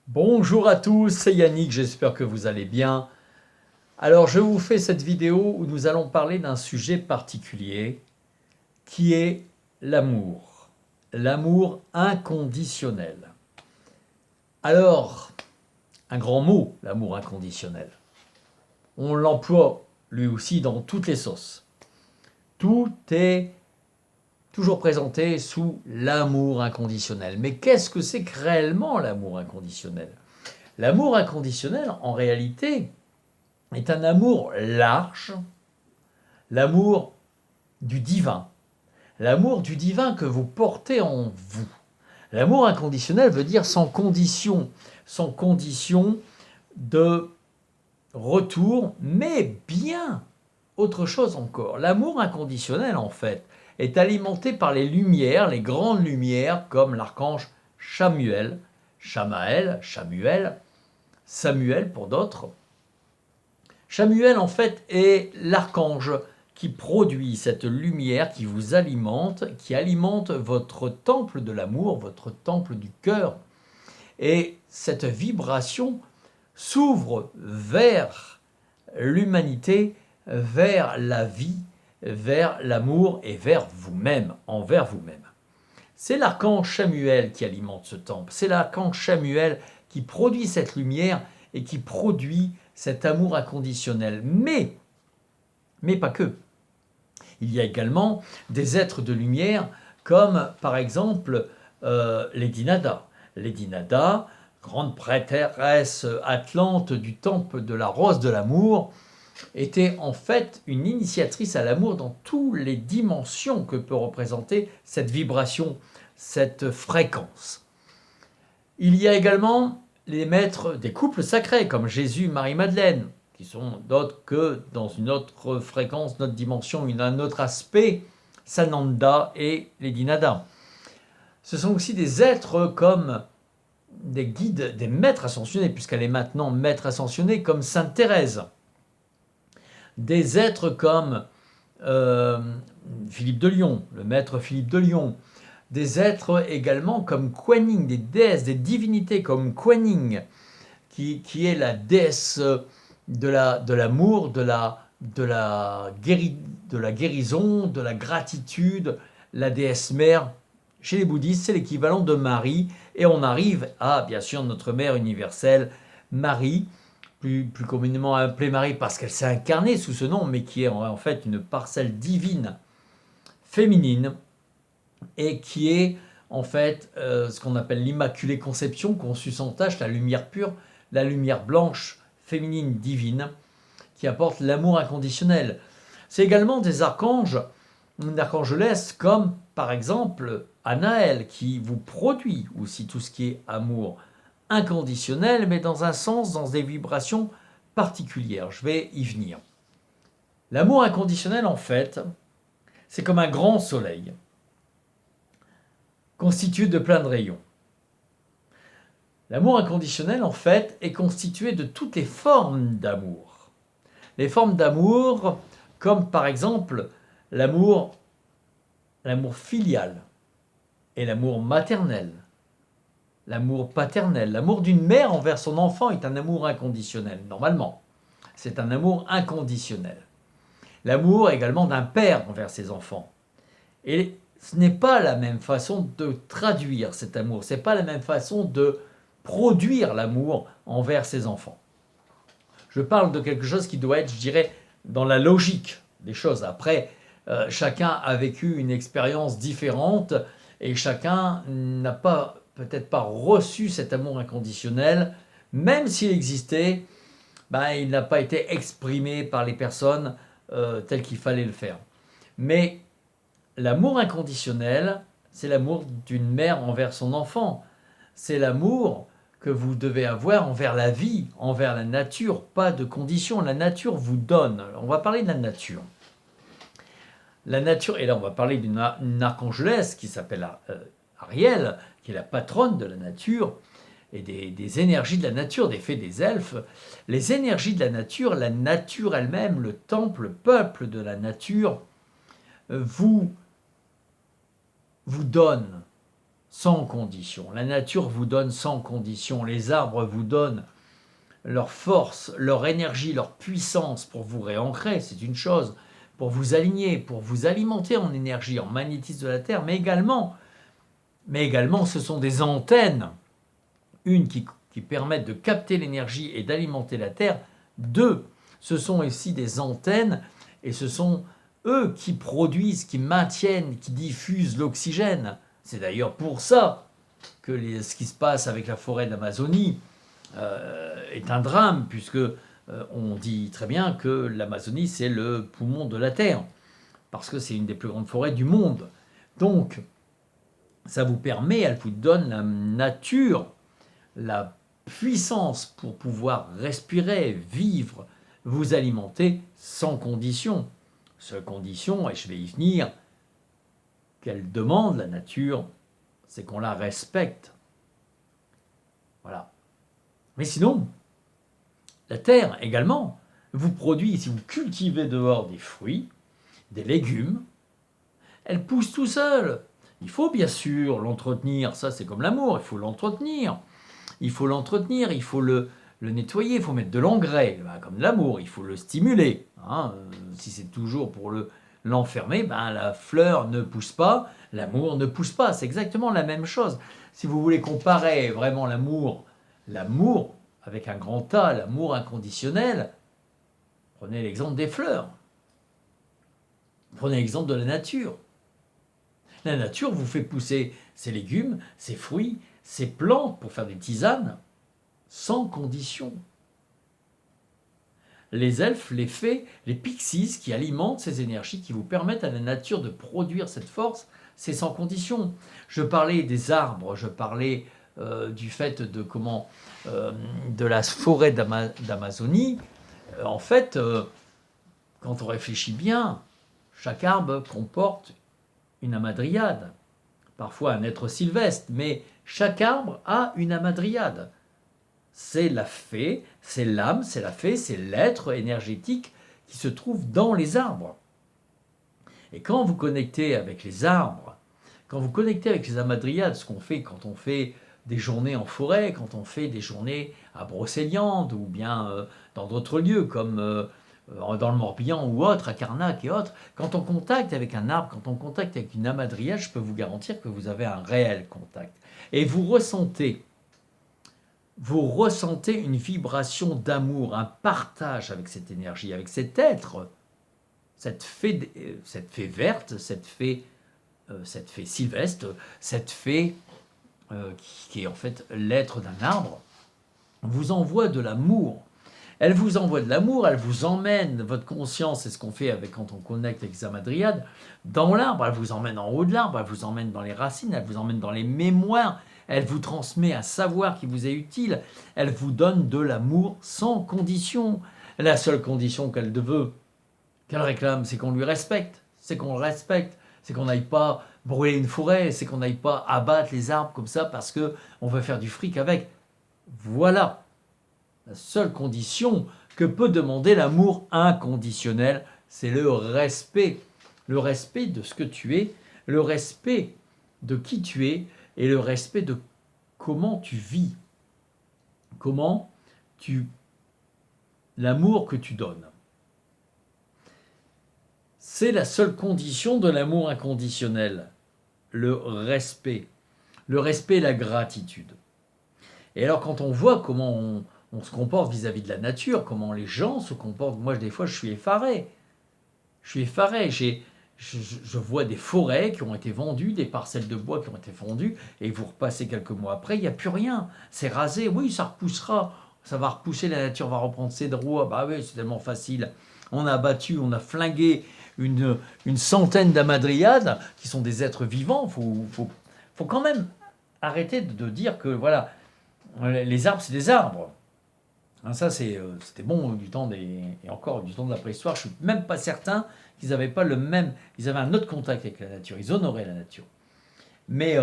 Bonjour à tous, c'est Yannick, j'espère que vous allez bien. Alors je vous fais cette vidéo où nous allons parler d'un sujet particulier qui est l'amour. L'amour inconditionnel. Alors, un grand mot, l'amour inconditionnel. On l'emploie lui aussi dans toutes les sauces. Tout est toujours présenté sous l'amour inconditionnel. Mais qu'est-ce que c'est que réellement l'amour inconditionnel? L'amour inconditionnel, en réalité, est un amour large, l'amour du divin, l'amour du divin que vous portez en vous. L'amour inconditionnel veut dire sans condition de retour, mais bien autre chose encore. L'amour inconditionnel, en fait, est alimenté par les lumières, les grandes lumières, comme l'archange Chamuel, Chamaël, Chamuel, Samuel pour d'autres. Chamuel, en fait, est l'archange qui produit cette lumière qui vous alimente, qui alimente votre temple de l'amour, votre temple du cœur. Et cette vibration s'ouvre vers l'humanité, vers la vie, vers l'amour et vers vous-même, envers vous-même. C'est l'archange Chamuel qui alimente ce temple. C'est l'archange Chamuel qui produit cette lumière et qui produit cet amour inconditionnel. Mais pas que. Il y a également des êtres de lumière comme par exemple Lady Nada. Lady Nada, grande prêtresse atlante du temple de la rose de l'amour, était en fait une initiatrice à l'amour dans toutes les dimensions que peut représenter cette vibration, cette fréquence. Il y a également les maîtres des couples sacrés comme Jésus, Marie-Madeleine, qui sont d'autres que dans une autre fréquence, notre dimension, un autre aspect, Sananda et Lady Nada. Ce sont aussi des êtres comme des guides, des maîtres ascensionnés, puisqu'elle est maintenant maître ascensionnée, comme Sainte Thérèse. Des êtres comme Philippe de Lyon, le maître Philippe de Lyon. Des êtres également comme Kuan Yin, des déesses, des divinités comme Kuan Yin, qui est la déesse de l'amour, de la guérison, de la gratitude, la déesse mère. Chez les bouddhistes, c'est l'équivalent de Marie. Et on arrive à, bien sûr, notre mère universelle, Marie, plus communément appelée Marie parce qu'elle s'est incarnée sous ce nom, mais qui est en fait une parcelle divine, féminine, et qui est en fait ce qu'on appelle l'Immaculée Conception, conçue sans tache, la lumière pure, la lumière blanche, féminine, divine, qui apporte l'amour inconditionnel. C'est également des archanges, une archangelesse comme par exemple Anaël, qui vous produit aussi tout ce qui est amour inconditionnel, mais dans un sens, dans des vibrations particulières. Je vais y venir. L'amour inconditionnel, en fait, c'est comme un grand soleil constitué de plein de rayons. L'amour inconditionnel, en fait, est constitué de toutes les formes d'amour. Les formes d'amour, comme par exemple l'amour filial et l'amour maternel, l'amour paternel. L'amour d'une mère envers son enfant est un amour inconditionnel, normalement. C'est un amour inconditionnel. L'amour également d'un père envers ses enfants. Et ce n'est pas la même façon de traduire cet amour, ce n'est pas la même façon de produire l'amour envers ses enfants. Je parle de quelque chose qui doit être, je dirais, dans la logique des choses. Après, chacun a vécu une expérience différente et chacun n'a pas peut-être pas reçu cet amour inconditionnel, même s'il existait, il n'a pas été exprimé par les personnes tel qu'il fallait le faire. Mais l'amour inconditionnel, c'est l'amour d'une mère envers son enfant. C'est l'amour que vous devez avoir envers la vie, envers la nature, pas de conditions. La nature vous donne. On va parler de la nature. La nature, et là on va parler d'une archangelesse qui s'appelle Ariel, qui est la patronne de la nature et des énergies de la nature, des fées des elfes. Les énergies de la nature elle-même, le temple, le peuple de la nature, vous donne sans condition. La nature vous donne sans condition. Les arbres vous donnent leur force, leur énergie, leur puissance pour vous réancrer, c'est une chose, pour vous aligner, pour vous alimenter en énergie, en magnétisme de la Terre, mais également ce sont des antennes, une qui permettent de capter l'énergie et d'alimenter la Terre, deux, ce sont aussi des antennes et ce sont eux qui produisent, qui maintiennent, qui diffusent l'oxygène. C'est d'ailleurs pour ça que ce qui se passe avec la forêt d'Amazonie est un drame, puisque on dit très bien que l'Amazonie, c'est le poumon de la Terre, parce que c'est une des plus grandes forêts du monde. Donc, ça vous permet, elle vous donne la nature, la puissance pour pouvoir respirer, vivre, vous alimenter sans condition. Seule condition, et je vais y venir, qu'elle demande, la nature, c'est qu'on la respecte. Voilà. Mais sinon, la terre également vous produit, si vous cultivez dehors des fruits, des légumes, elle pousse tout seule. Il faut bien sûr l'entretenir, ça c'est comme l'amour, il faut l'entretenir. Il faut l'entretenir, il faut le nettoyer, il faut mettre de l'engrais, comme l'amour, il faut le stimuler. Si c'est toujours pour l'enfermer, la fleur ne pousse pas, l'amour ne pousse pas. C'est exactement la même chose. Si vous voulez comparer vraiment l'amour avec un grand A, l'amour inconditionnel, prenez l'exemple des fleurs. Prenez l'exemple de la nature. La nature vous fait pousser ses légumes, ses fruits, ses plantes pour faire des tisanes, sans condition. Les elfes, les fées, les pixies qui alimentent ces énergies, qui vous permettent à la nature de produire cette force, c'est sans condition. Je parlais des arbres, je parlais du fait de la forêt d'Amazonie. En fait, quand on réfléchit bien, chaque arbre comporte une hamadryade, parfois un être sylvestre, mais chaque arbre a une hamadryade. C'est la fée, c'est l'âme, c'est la fée, c'est l'être énergétique qui se trouve dans les arbres. Et quand vous connectez avec les arbres, quand vous connectez avec les hamadryades, ce qu'on fait quand on fait des journées en forêt, quand on fait des journées à Brocéliande ou bien dans d'autres lieux comme dans le Morbihan ou autre, à Carnac et autres, quand on contacte avec un arbre, quand on contacte avec une hamadryade, je peux vous garantir que vous avez un réel contact. Et vous ressentez une vibration d'amour, un partage avec cette énergie, avec cet être, cette fée verte, cette fée sylvestre, cette fée qui est en fait l'être d'un arbre, vous envoie de l'amour. Elle vous envoie de l'amour, elle vous emmène, votre conscience, c'est ce qu'on fait quand on connecte avec les hamadryades, dans l'arbre, elle vous emmène en haut de l'arbre, elle vous emmène dans les racines, elle vous emmène dans les mémoires, elle vous transmet un savoir qui vous est utile, elle vous donne de l'amour sans condition. La seule condition qu'elle veut, qu'elle réclame, c'est qu'on lui respecte, c'est qu'on le respecte, c'est qu'on n'aille pas brûler une forêt, c'est qu'on n'aille pas abattre les arbres comme ça parce qu'on veut faire du fric avec. Voilà la seule condition que peut demander l'amour inconditionnel, c'est le respect. Le respect de ce que tu es, le respect de qui tu es et le respect de comment tu vis. L'amour que tu donnes. C'est la seule condition de l'amour inconditionnel, le respect. Le respect et la gratitude. Et alors quand on voit comment on se comporte vis-à-vis de la nature, comment les gens se comportent, moi des fois je suis effaré. Je vois des forêts qui ont été vendues, des parcelles de bois qui ont été vendues, et vous repassez quelques mois après, il n'y a plus rien. C'est rasé, oui, ça repoussera, ça va repousser, la nature va reprendre ses droits. Bah oui, c'est tellement facile. On a battu, on a flingué une centaine d'amadryades qui sont des êtres vivants. Faut quand même arrêter de dire que voilà, les arbres, c'est des arbres. Ça, c'était bon du temps et encore du temps de la préhistoire. Je ne suis même pas certain qu'ils n'avaient pas le même. Ils avaient un autre contact avec la nature. Ils honoraient la nature. Mais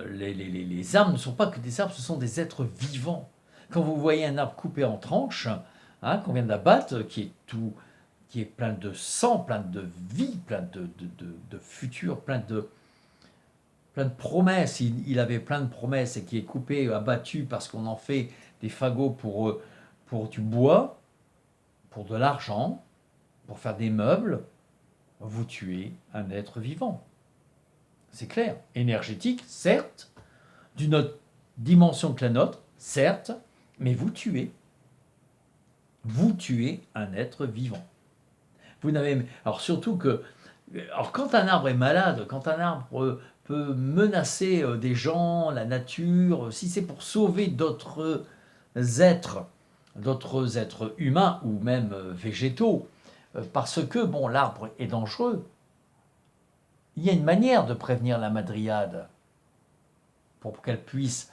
les arbres ne sont pas que des arbres, ce sont des êtres vivants. Quand vous voyez un arbre coupé en tranches, qu'on vient d'abattre, qui est plein de sang, plein de vie, plein de futur, plein plein de promesses, il avait plein de promesses et qui est coupé, abattu parce qu'on en fait des fagots pour du bois, pour de l'argent, pour faire des meubles, vous tuez un être vivant. C'est clair. Énergétique, certes, d'une autre dimension que la nôtre, certes, mais vous tuez. Vous tuez un être vivant. Vous n'avez... Alors surtout que... Alors quand un arbre est malade, quand un arbre peut menacer des gens, la nature, si c'est pour sauver d'autres êtres humains ou même végétaux, parce que bon, l'arbre est dangereux, il y a une manière de prévenir la madriade pour qu'elle puisse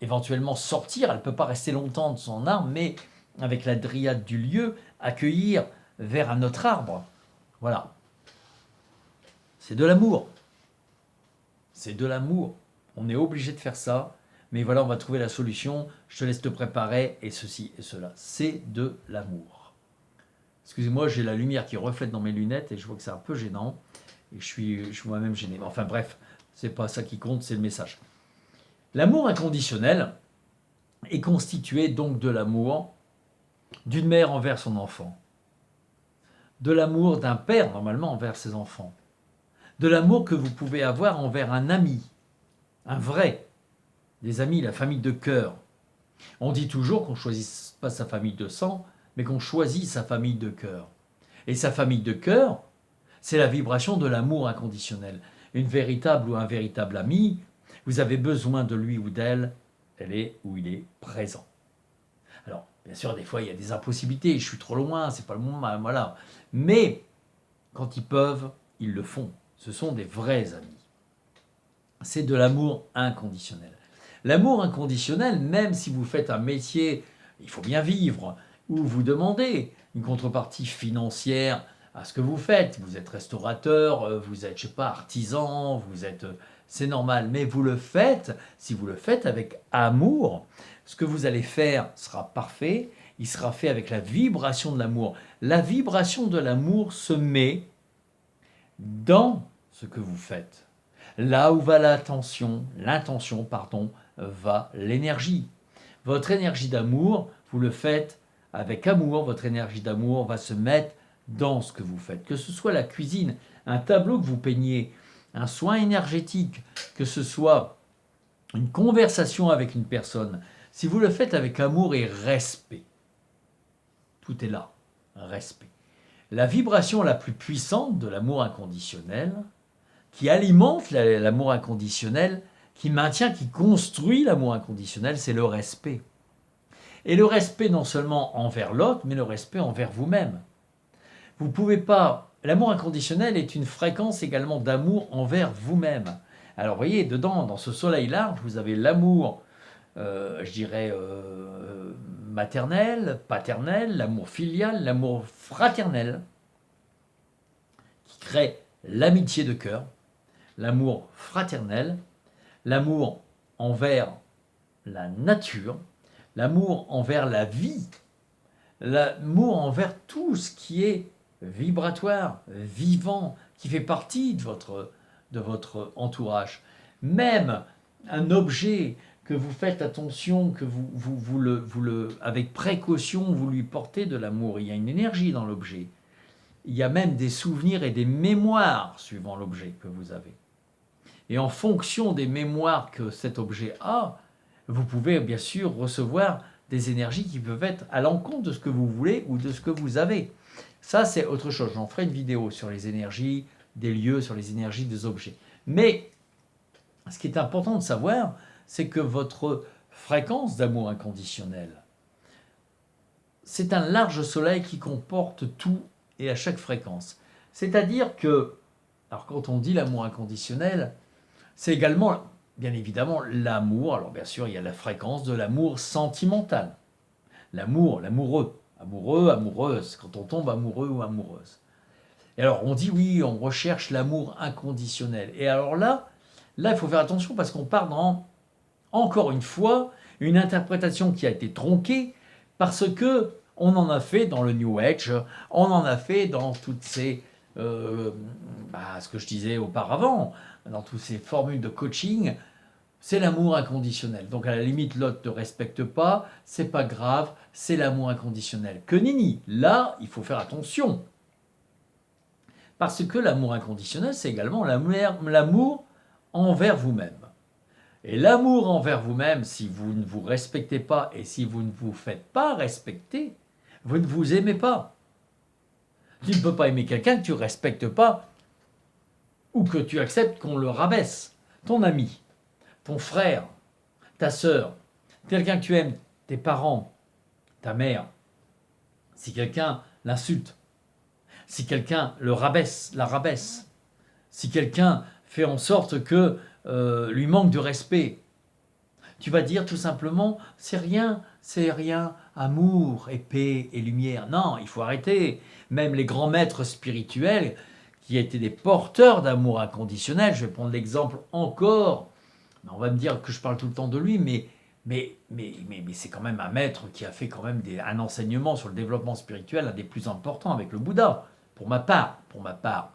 éventuellement sortir. Elle ne peut pas rester longtemps de son arbre, mais avec la dryade du lieu, accueillir vers un autre arbre. Voilà. C'est de l'amour. C'est de l'amour. On est obligé de faire ça. Mais voilà, on va trouver la solution. Je te laisse te préparer et ceci et cela. C'est de l'amour. Excusez-moi, j'ai la lumière qui reflète dans mes lunettes et je vois que c'est un peu gênant. Et je suis moi-même gêné. Enfin bref, c'est pas ça qui compte, c'est le message. L'amour inconditionnel est constitué donc de l'amour d'une mère envers son enfant, de l'amour d'un père normalement envers ses enfants, de l'amour que vous pouvez avoir envers un ami, un vrai, des amis, la famille de cœur. On dit toujours qu'on ne choisit pas sa famille de sang, mais qu'on choisit sa famille de cœur. Et sa famille de cœur, c'est la vibration de l'amour inconditionnel. Une véritable ou un véritable ami, vous avez besoin de lui ou d'elle, elle est ou il est présent. Alors, bien sûr, des fois, il y a des impossibilités, je suis trop loin, c'est pas le moment, voilà. Mais, quand ils peuvent, ils le font. Ce sont des vrais amis. C'est de l'amour inconditionnel. L'amour inconditionnel, même si vous faites un métier, il faut bien vivre, où vous demandez une contrepartie financière à ce que vous faites. Vous êtes restaurateur, vous êtes, je sais pas, artisan, vous êtes... C'est normal, mais vous le faites, si vous le faites avec amour, ce que vous allez faire sera parfait, il sera fait avec la vibration de l'amour. La vibration de l'amour se met dans ce que vous faites. Là où va l'intention, va l'énergie. Votre énergie d'amour, vous le faites avec amour, votre énergie d'amour va se mettre dans ce que vous faites. Que ce soit la cuisine, un tableau que vous peignez, un soin énergétique, que ce soit une conversation avec une personne, si vous le faites avec amour et respect, tout est là, respect. La vibration la plus puissante de l'amour inconditionnel, qui alimente l'amour inconditionnel, qui maintient, qui construit l'amour inconditionnel, c'est le respect. Et le respect non seulement envers l'autre, mais le respect envers vous-même. Vous ne pouvez pas... L'amour inconditionnel est une fréquence également d'amour envers vous-même. Alors vous voyez, dedans, dans ce soleil large, vous avez l'amour, je dirais, maternel, paternel, l'amour filial, l'amour fraternel, qui crée l'amitié de cœur, l'amour fraternel, l'amour envers la nature, l'amour envers la vie, l'amour envers tout ce qui est vibratoire, vivant, qui fait partie de votre entourage. Même un objet que vous faites attention, que avec précaution, vous lui portez de l'amour. Il y a une énergie dans l'objet. Il y a même des souvenirs et des mémoires suivant l'objet que vous avez. Et en fonction des mémoires que cet objet a, vous pouvez bien sûr recevoir des énergies qui peuvent être à l'encontre de ce que vous voulez ou de ce que vous avez. Ça, c'est autre chose. J'en ferai une vidéo sur les énergies des lieux, sur les énergies des objets. Mais ce qui est important de savoir, c'est que votre fréquence d'amour inconditionnel, c'est un large soleil qui comporte tout et à chaque fréquence. C'est-à-dire que, alors quand on dit l'amour inconditionnel, c'est également, bien évidemment, l'amour. Alors bien sûr, il y a la fréquence de l'amour sentimental. L'amour, l'amoureux. Amoureux, amoureuse, quand on tombe amoureux ou amoureuse. Et alors on dit oui, on recherche l'amour inconditionnel. Et alors là, il faut faire attention parce qu'on part dans, encore une fois, une interprétation qui a été tronquée parce que on en a fait dans le New Age, on en a fait dans toutes ces ce que je disais auparavant, dans toutes ces formules de coaching, c'est l'amour inconditionnel. Donc à la limite, l'autre ne te respecte pas, c'est pas grave, c'est l'amour inconditionnel. Que nini, là, il faut faire attention. Parce que l'amour inconditionnel, c'est également l'amour envers vous-même. Et l'amour envers vous-même, si vous ne vous respectez pas et si vous ne vous faites pas respecter, vous ne vous aimez pas. Tu ne peux pas aimer quelqu'un que tu ne respectes pas ou que tu acceptes qu'on le rabaisse. Ton ami, ton frère, ta sœur, quelqu'un que tu aimes, tes parents, ta mère, si quelqu'un l'insulte, si quelqu'un le rabaisse, la rabaisse, si quelqu'un fait en sorte que lui manque de respect, tu vas dire tout simplement c'est rien, amour et paix et lumière. Non, il faut arrêter. Même les grands maîtres spirituels qui étaient des porteurs d'amour inconditionnel, je vais prendre l'exemple encore, on va me dire que je parle tout le temps de lui, mais c'est quand même un maître qui a fait quand même un enseignement sur le développement spirituel, un des plus importants avec le Bouddha. Pour ma part,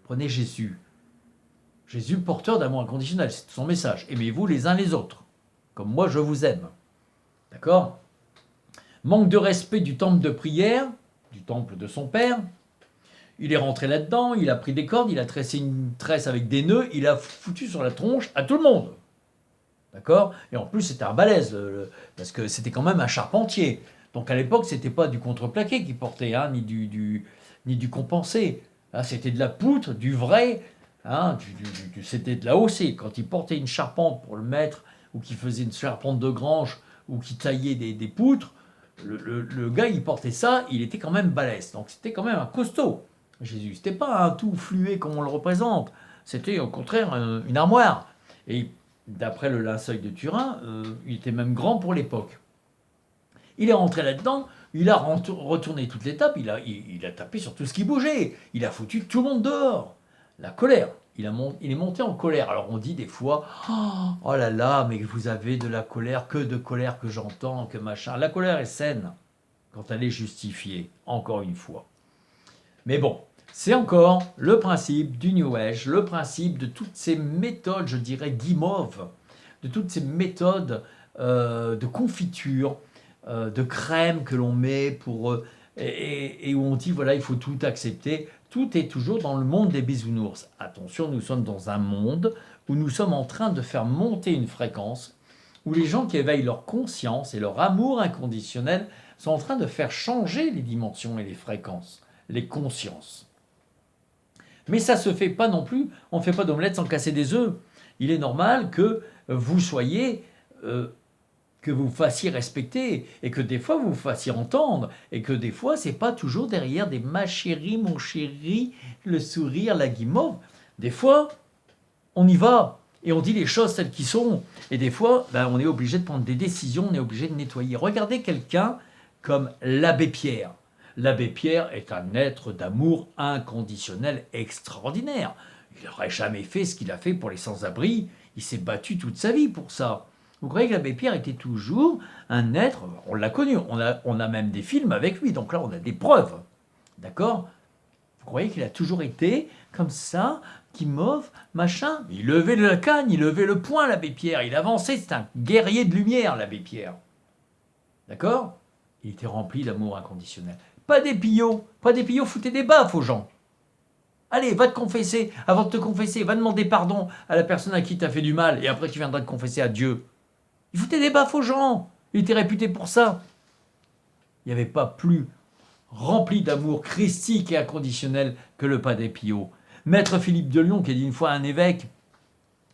prenez Jésus. Jésus, porteur d'amour inconditionnel, c'est son message. Aimez-vous les uns les autres, comme moi je vous aime. D'accord? Manque de respect du temple de prière, du temple de son père. Il est rentré là-dedans, il a pris des cordes, il a tressé une tresse avec des nœuds, il a foutu sur la tronche à tout le monde. D'accord? Et en plus, c'était un balèze, parce que c'était quand même un charpentier. Donc à l'époque, c'était pas du contreplaqué qu'il portait, hein, ni du compensé. Là, c'était de la poutre, du vrai, hein, c'était de la haussée. Quand il portait une charpente pour le mettre, ou qu'il faisait une charpente de grange, ou qu'il taillait des poutres, le gars, il portait ça, il était quand même balèze. Donc c'était quand même un costaud, Jésus. C'était pas un tout fluet comme on le représente. C'était au contraire une armoire. Et d'après le linceul de Turin, il était même grand pour l'époque. Il est rentré là-dedans, il a retourné toute l'étape, il a tapé sur tout ce qui bougeait, il a foutu tout le monde dehors. La colère, il est monté en colère. Alors on dit des fois, oh là là, mais vous avez de la colère, que de colère que j'entends, que machin. La colère est saine quand elle est justifiée, encore une fois. Mais bon, c'est encore le principe du New Age, le principe de toutes ces méthodes, je dirais, guimauves, de toutes ces méthodes de confiture, de crème que l'on met pour et où on dit voilà, il faut tout accepter. Tout est toujours dans le monde des bisounours. Attention, nous sommes dans un monde où nous sommes en train de faire monter une fréquence, où les gens qui éveillent leur conscience et leur amour inconditionnel sont en train de faire changer les dimensions et les fréquences, les consciences. Mais ça se fait pas non plus, on ne fait pas d'omelette sans casser des œufs. Il est normal que vous soyez, que vous fassiez respecter, et que des fois vous vous fassiez entendre, et que des fois c'est pas toujours derrière des ma chérie, mon chéri, le sourire, la guimauve. Des fois, on y va, et on dit les choses telles qu'elles sont. Et des fois, on est obligé de prendre des décisions, on est obligé de nettoyer. Regardez quelqu'un comme l'abbé Pierre. L'abbé Pierre est un être d'amour inconditionnel extraordinaire. Il n'aurait jamais fait ce qu'il a fait pour les sans-abri. Il s'est battu toute sa vie pour ça. Vous croyez que l'abbé Pierre était toujours un être, on l'a connu, on a même des films avec lui, donc là on a des preuves. D'accord? Vous croyez qu'il a toujours été comme ça, guimauve, machin? Il levait la canne, il levait le poing, l'abbé Pierre, il avançait, c'est un guerrier de lumière, l'abbé Pierre. D'accord? Il était rempli d'amour inconditionnel. Pas des pillots, foutez des baffes aux gens. Allez, va te confesser, avant de te confesser, va demander pardon à la personne à qui tu as fait du mal, et après tu viendras te confesser à Dieu. Il foutait des baffes aux gens, il était réputé pour ça. Il n'y avait pas plus rempli d'amour christique et inconditionnel que le Padre Pio. Maître Philippe de Lyon qui a dit une fois à un évêque,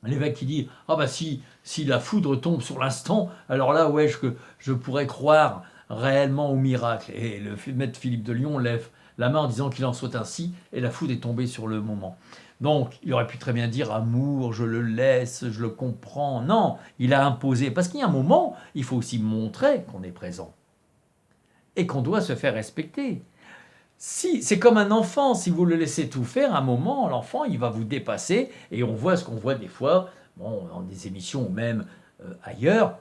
l'évêque qui dit « Ah bah si la foudre tombe sur l'instant, alors là, ouais, je pourrais croire réellement au miracle. » Et le maître Philippe de Lyon lève la main en disant qu'il en soit ainsi, et la foudre est tombée sur le moment. Donc, il aurait pu très bien dire « Amour, je le laisse, je le comprends ». Non, il a imposé. Parce qu'il y a un moment, il faut aussi montrer qu'on est présent et qu'on doit se faire respecter. Si, c'est comme un enfant, si vous le laissez tout faire, à un moment, l'enfant, il va vous dépasser, et on voit ce qu'on voit des fois, dans des émissions ou même ailleurs,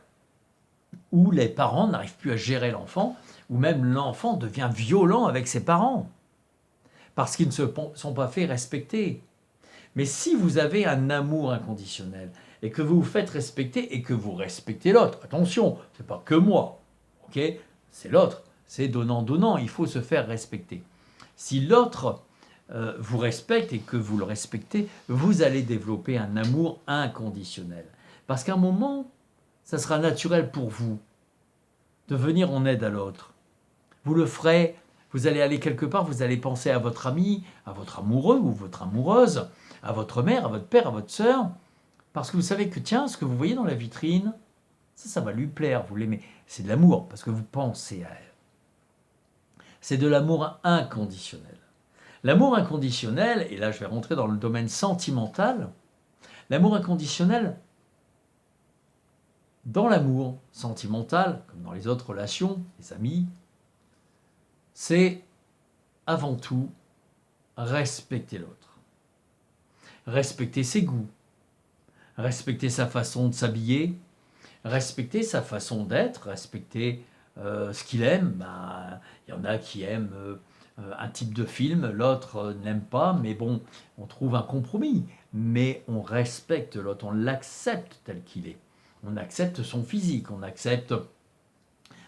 où les parents n'arrivent plus à gérer l'enfant, ou même l'enfant devient violent avec ses parents. parce qu'ils ne se sont pas fait respecter. Mais si vous avez un amour inconditionnel et que vous vous faites respecter et que vous respectez l'autre, attention, c'est pas que moi, ok? C'est l'autre, c'est donnant-donnant, il faut se faire respecter. Si l'autre vous respecte et que vous le respectez, vous allez développer un amour inconditionnel. Parce qu'à un moment, ça sera naturel pour vous de venir en aide à l'autre. Vous le ferez, vous allez aller quelque part, vous allez penser à votre ami, à votre amoureux ou votre amoureuse, à votre mère, à votre père, à votre sœur, parce que vous savez que tiens, ce que vous voyez dans la vitrine, ça va lui plaire, vous l'aimez. C'est de l'amour, parce que vous pensez à elle. C'est de l'amour inconditionnel. L'amour inconditionnel, et là je vais rentrer dans le domaine sentimental, l'amour inconditionnel, dans l'amour sentimental, comme dans les autres relations, les amis, c'est avant tout respecter l'autre. Respecter ses goûts, respecter sa façon de s'habiller, respecter sa façon d'être, respecter ce qu'il aime. Il y en a qui aiment un type de film, l'autre n'aime pas, mais bon, on trouve un compromis. Mais on respecte l'autre, on l'accepte tel qu'il est. On accepte son physique, on accepte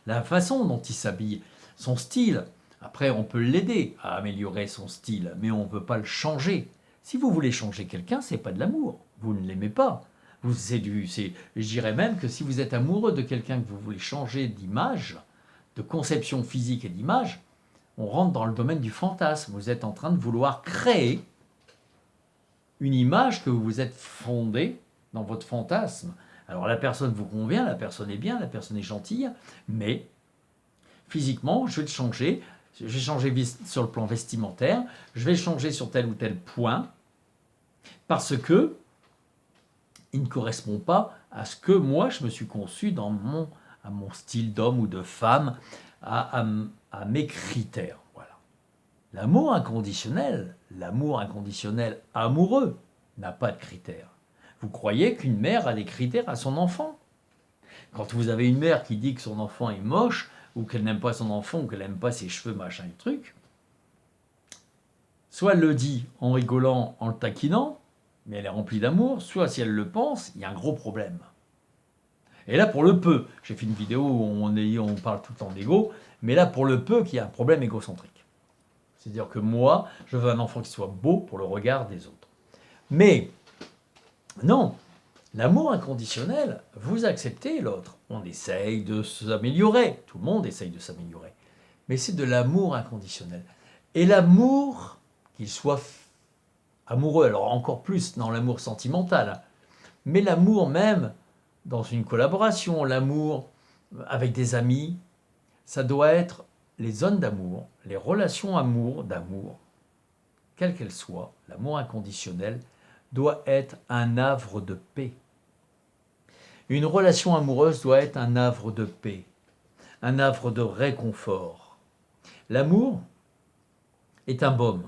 la façon dont il s'habille, son style. Après, on peut l'aider à améliorer son style, mais on ne veut pas le changer. Si vous voulez changer quelqu'un, ce n'est pas de l'amour. Vous ne l'aimez pas. Je dirais même que si vous êtes amoureux de quelqu'un que vous voulez changer d'image, de conception physique et d'image, on rentre dans le domaine du fantasme. Vous êtes en train de vouloir créer une image que vous vous êtes fondée dans votre fantasme. Alors la personne vous convient, la personne est bien, la personne est gentille, mais physiquement, je vais le changer. Je vais changer sur le plan vestimentaire, je vais changer sur tel ou tel point, parce que il ne correspond pas à ce que moi je me suis conçu à mon style d'homme ou de femme, à mes critères. Voilà. L'amour inconditionnel amoureux, n'a pas de critères. Vous croyez qu'une mère a des critères à son enfant? Quand vous avez une mère qui dit que son enfant est moche, ou qu'elle n'aime pas son enfant, ou qu'elle n'aime pas ses cheveux, machin et truc, soit elle le dit en rigolant, en le taquinant, mais elle est remplie d'amour, soit si elle le pense, il y a un gros problème. Et là, pour le peu, j'ai fait une vidéo où on parle tout le temps d'ego, mais là, pour le peu, qu'il y a un problème égocentrique. C'est-à-dire que moi, je veux un enfant qui soit beau pour le regard des autres. Mais, non, l'amour inconditionnel, vous acceptez l'autre. On essaye de s'améliorer. Tout le monde essaye de s'améliorer. Mais c'est de l'amour inconditionnel. Et l'amour, qu'il soit amoureux, alors encore plus dans l'amour sentimental, mais l'amour même dans une collaboration, l'amour avec des amis, ça doit être les zones d'amour, les relations d'amour, quelles qu'elles soient, l'amour inconditionnel, doit être un havre de paix. Une relation amoureuse doit être un havre de paix, un havre de réconfort. L'amour est un baume.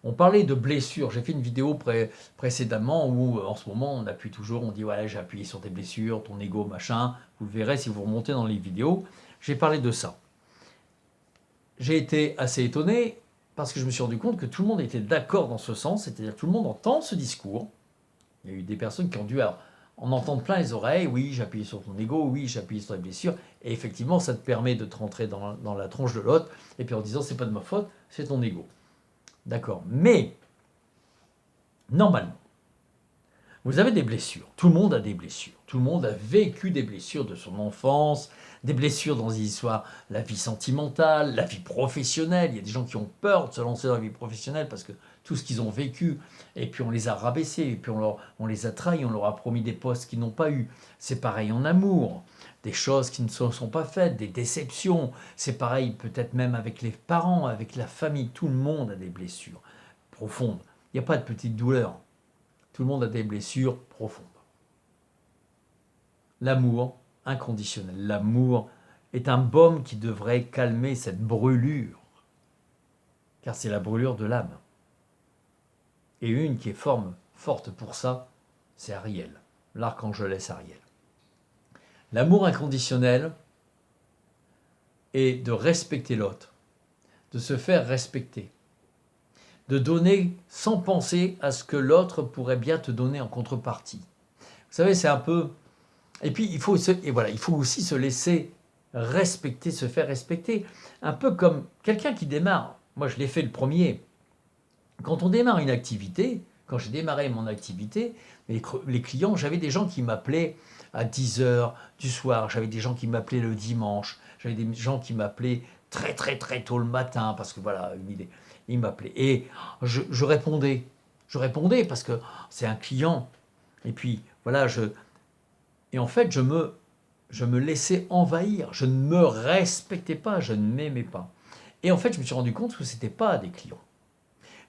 On parlait de blessures. J'ai fait une vidéo précédemment où, en ce moment, on appuie toujours, on dit voilà, j'ai appuyé sur tes blessures, ton ego, machin. Vous le verrez si vous remontez dans les vidéos. J'ai parlé de ça. J'ai été assez étonné parce que je me suis rendu compte que tout le monde était d'accord dans ce sens, c'est-à-dire que tout le monde entend ce discours. Il y a eu des personnes qui ont dû en entendre plein les oreilles. Oui, j'ai appuyé sur ton ego, oui, j'ai appuyé sur ta blessure. Et effectivement, ça te permet de te rentrer dans la tronche de l'autre et puis en disant c'est pas de ma faute, c'est ton ego. D'accord. Mais, normalement, vous avez des blessures. Tout le monde a des blessures. Tout le monde a vécu des blessures de son enfance, des blessures dans les histoires, la vie sentimentale, la vie professionnelle. Il y a des gens qui ont peur de se lancer dans la vie professionnelle parce que tout ce qu'ils ont vécu, et puis on les a rabaissés, et puis on les a trahis, on leur a promis des postes qu'ils n'ont pas eu. C'est pareil en amour. Des choses qui ne se sont pas faites, des déceptions. C'est pareil peut-être même avec les parents, avec la famille. Tout le monde a des blessures profondes. Il n'y a pas de petites douleurs. Tout le monde a des blessures profondes. L'amour inconditionnel. L'amour est un baume qui devrait calmer cette brûlure. Car c'est la brûlure de l'âme. Et une qui est forte pour ça, c'est Ariel, l'archangelesse Ariel. L'amour inconditionnel est de respecter l'autre, de se faire respecter. de donner sans penser à ce que l'autre pourrait bien te donner en contrepartie. Vous savez, c'est un peu... Et puis, il faut aussi se laisser respecter, se faire respecter. Un peu comme quelqu'un qui démarre. Moi, je l'ai fait le premier. Quand on démarre une activité, quand j'ai démarré mon activité, les clients, j'avais des gens qui m'appelaient à 10 heures du soir, j'avais des gens qui m'appelaient le dimanche, j'avais des gens qui m'appelaient très très très tôt le matin, parce que voilà, ils m'appelaient. Et je répondais parce que c'est un client. Et puis voilà, et en fait, je me laissais envahir, je ne me respectais pas, je ne m'aimais pas. Et en fait, je me suis rendu compte que ce n'était pas des clients.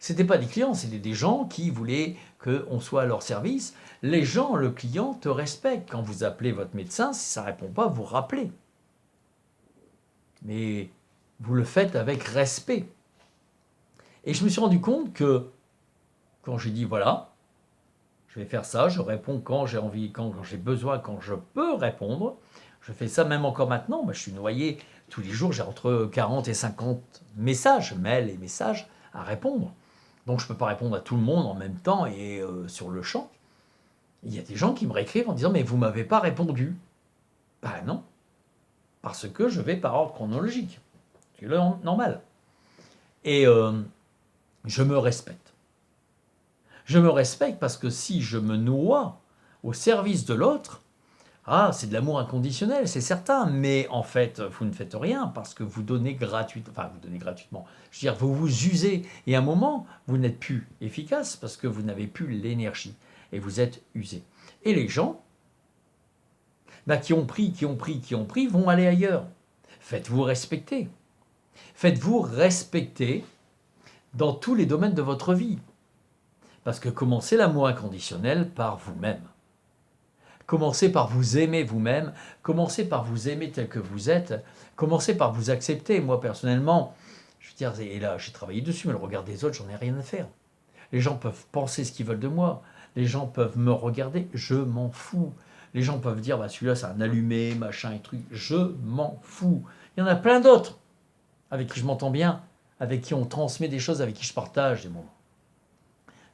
C'était pas des clients, c'était des gens qui voulaient qu'on soit à leur service. Les gens, le client te respecte. Quand vous appelez votre médecin, si ça ne répond pas, vous rappelez. Mais vous le faites avec respect. Et je me suis rendu compte que quand j'ai dit voilà, je vais faire ça, je réponds quand j'ai envie, quand j'ai besoin, quand je peux répondre. Je fais ça même encore maintenant. Moi, je suis noyé tous les jours, j'ai entre 40 et 50 messages, mails et messages à répondre. Donc je ne peux pas répondre à tout le monde en même temps et sur le champ. Il y a des gens qui me réécrivent en disant « Mais vous ne m'avez pas répondu ». Ben non, parce que je vais par ordre chronologique. C'est normal. Et je me respecte. Je me respecte parce que si je me noie au service de l'autre, c'est de l'amour inconditionnel, c'est certain, mais en fait, vous ne faites rien parce que vous donnez gratuitement. Je veux dire, vous vous usez et à un moment, vous n'êtes plus efficace parce que vous n'avez plus l'énergie et vous êtes usé. Et les gens qui ont pris, vont aller ailleurs. Faites-vous respecter. Faites-vous respecter dans tous les domaines de votre vie. Parce que commencez l'amour inconditionnel par vous-même. Commencez par vous aimer vous-même, commencez par vous aimer tel que vous êtes, commencez par vous accepter. Moi, personnellement, je veux dire, et là, j'ai travaillé dessus, mais le regard des autres, j'en ai rien à faire. Les gens peuvent penser ce qu'ils veulent de moi, les gens peuvent me regarder, je m'en fous. Les gens peuvent dire, celui-là, c'est un allumé, machin et truc, je m'en fous. Il y en a plein d'autres avec qui je m'entends bien, avec qui on transmet des choses, avec qui je partage des moments.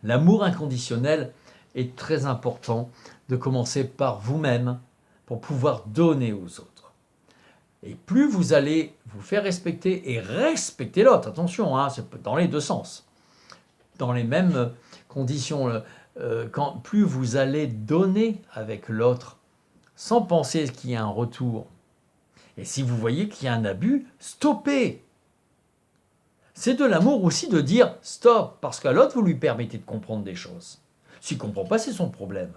L'amour inconditionnel est très important de commencer par vous-même pour pouvoir donner aux autres. Et plus vous allez vous faire respecter et respecter l'autre, attention, c'est dans les deux sens, dans les mêmes conditions, plus vous allez donner avec l'autre sans penser qu'il y a un retour. Et si vous voyez qu'il y a un abus, stoppez. C'est de l'amour aussi de dire stop, parce qu'à l'autre, vous lui permettez de comprendre des choses. S'il ne comprend pas, c'est son problème.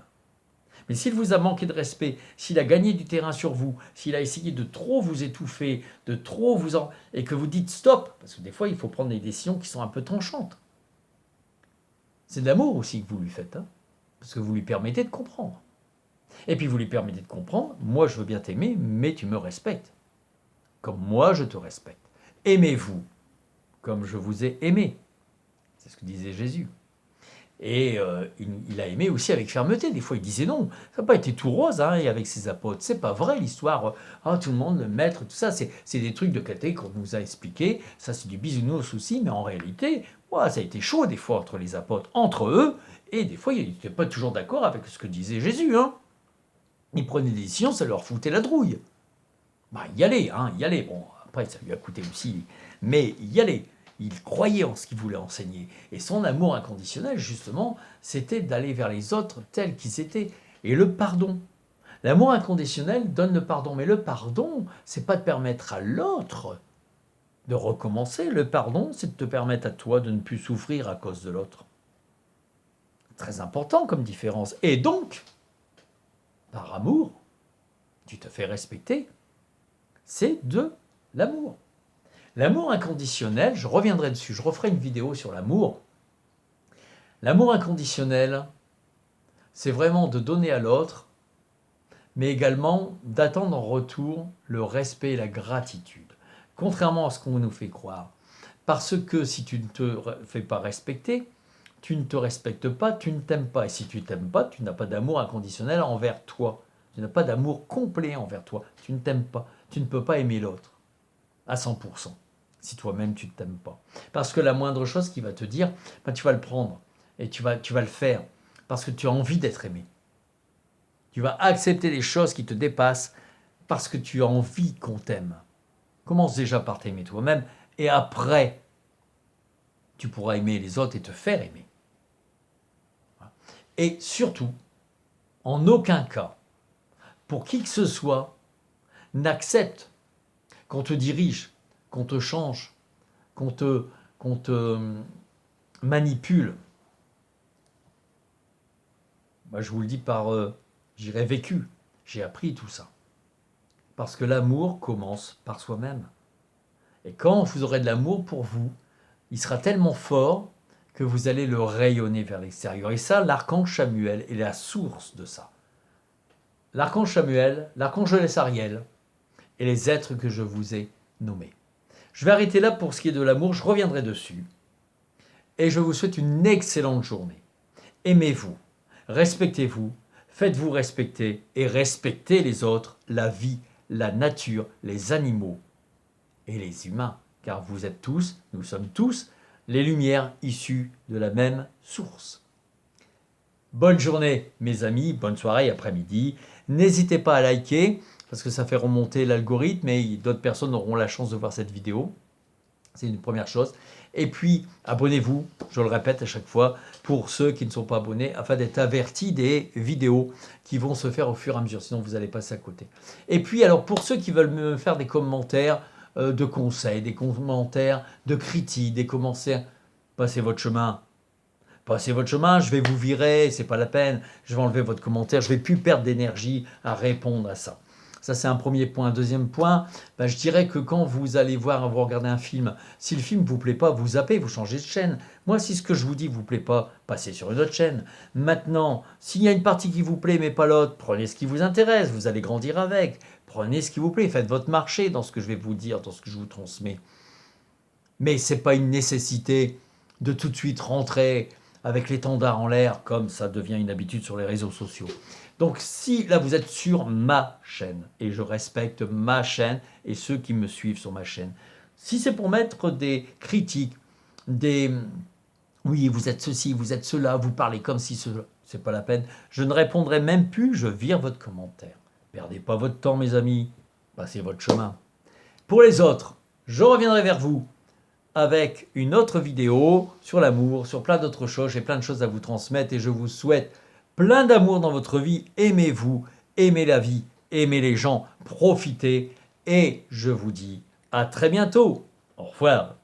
Mais s'il vous a manqué de respect, s'il a gagné du terrain sur vous, s'il a essayé de trop vous étouffer, de trop et que vous dites stop, parce que des fois, il faut prendre des décisions qui sont un peu tranchantes. C'est de l'amour aussi que vous lui faites, parce que vous lui permettez de comprendre. Et puis vous lui permettez de comprendre, moi je veux bien t'aimer, mais tu me respectes. Comme moi je te respecte. Aimez-vous comme je vous ai aimé. C'est ce que disait Jésus. Et il a aimé aussi avec fermeté. Des fois, il disait non. Ça n'a pas été tout rose et avec ses apôtres. C'est pas vrai l'histoire. Tout le monde, le maître, tout ça, c'est des trucs de caté qu'on nous a expliqué. Ça, c'est du bisounours aussi, mais en réalité, ça a été chaud des fois entre les apôtres, entre eux. Et des fois, ils n'étaient pas toujours d'accord avec ce que disait Jésus. Ils prenaient des décisions, ça leur foutait la drouille. Y aller, y aller. Bon, après, ça lui a coûté aussi. Mais y aller. Il croyait en ce qu'il voulait enseigner. Et son amour inconditionnel, justement, c'était d'aller vers les autres tels qu'ils étaient. Et le pardon. L'amour inconditionnel donne le pardon. Mais le pardon, c'est pas de permettre à l'autre de recommencer. Le pardon, c'est de te permettre à toi de ne plus souffrir à cause de l'autre. Très important comme différence. Et donc, par amour, tu te fais respecter. C'est de l'amour. L'amour inconditionnel, je reviendrai dessus, je referai une vidéo sur l'amour. L'amour inconditionnel, c'est vraiment de donner à l'autre, mais également d'attendre en retour le respect et la gratitude. Contrairement à ce qu'on nous fait croire. Parce que si tu ne te fais pas respecter, tu ne te respectes pas, tu ne t'aimes pas. Et si tu ne t'aimes pas, tu n'as pas d'amour inconditionnel envers toi. Tu n'as pas d'amour complet envers toi. Tu ne t'aimes pas. Tu ne peux pas aimer l'autre à 100%. si toi-même tu ne t'aimes pas. Parce que la moindre chose qui va te dire, ben, tu vas le prendre et tu vas le faire parce que tu as envie d'être aimé. Tu vas accepter les choses qui te dépassent parce que tu as envie qu'on t'aime. Commence déjà par t'aimer toi-même et après, tu pourras aimer les autres et te faire aimer. Et surtout, en aucun cas, pour qui que ce soit, n'accepte qu'on te dirige, qu'on te change, qu'on te manipule. Moi, je vous le dis par, j'irai vécu, j'ai appris tout ça. Parce que l'amour commence par soi-même. Et quand vous aurez de l'amour pour vous, il sera tellement fort que vous allez le rayonner vers l'extérieur. Et ça, l'archange Chamuel est la source de ça. L'archange Chamuel, l'archangelesse Ariel et les êtres que je vous ai nommés. Je vais arrêter là pour ce qui est de l'amour, je reviendrai dessus. Et je vous souhaite une excellente journée. Aimez-vous, respectez-vous, faites-vous respecter et respectez les autres, la vie, la nature, les animaux et les humains. Car vous êtes tous, nous sommes tous, les lumières issues de la même source. Bonne journée mes amis, bonne soirée, après-midi. N'hésitez pas à liker parce que ça fait remonter l'algorithme et d'autres personnes auront la chance de voir cette vidéo. C'est une première chose. Et puis, abonnez-vous, je le répète à chaque fois, pour ceux qui ne sont pas abonnés, afin d'être avertis des vidéos qui vont se faire au fur et à mesure, sinon vous allez passer à côté. Et puis, alors, pour ceux qui veulent me faire des commentaires de conseils, des commentaires de critiques, des commentaires, passez votre chemin. Passez votre chemin, je vais vous virer, c'est pas la peine, je vais enlever votre commentaire, je vais plus perdre d'énergie à répondre à ça. Ça, c'est un premier point. Deuxième point, je dirais que quand vous allez voir, vous regardez un film, si le film ne vous plaît pas, vous zappez, vous changez de chaîne. Moi, si ce que je vous dis ne vous plaît pas, passez sur une autre chaîne. Maintenant, s'il y a une partie qui vous plaît mais pas l'autre, prenez ce qui vous intéresse, vous allez grandir avec. Prenez ce qui vous plaît, faites votre marché dans ce que je vais vous dire, dans ce que je vous transmets. Mais ce n'est pas une nécessité de tout de suite rentrer avec l'étendard en l'air, comme ça devient une habitude sur les réseaux sociaux. Donc si là vous êtes sur ma chaîne, et je respecte ma chaîne et ceux qui me suivent sur ma chaîne, si c'est pour mettre des critiques, des oui vous êtes ceci, vous êtes cela, vous parlez comme si cela, c'est pas la peine, je ne répondrai même plus, je vire votre commentaire. Perdez pas votre temps mes amis, passez votre chemin. Pour les autres, je reviendrai vers vous avec une autre vidéo sur l'amour, sur plein d'autres choses. J'ai plein de choses à vous transmettre et je vous souhaite plein d'amour dans votre vie. Aimez-vous, aimez la vie, aimez les gens, profitez. Et je vous dis à très bientôt. Au revoir.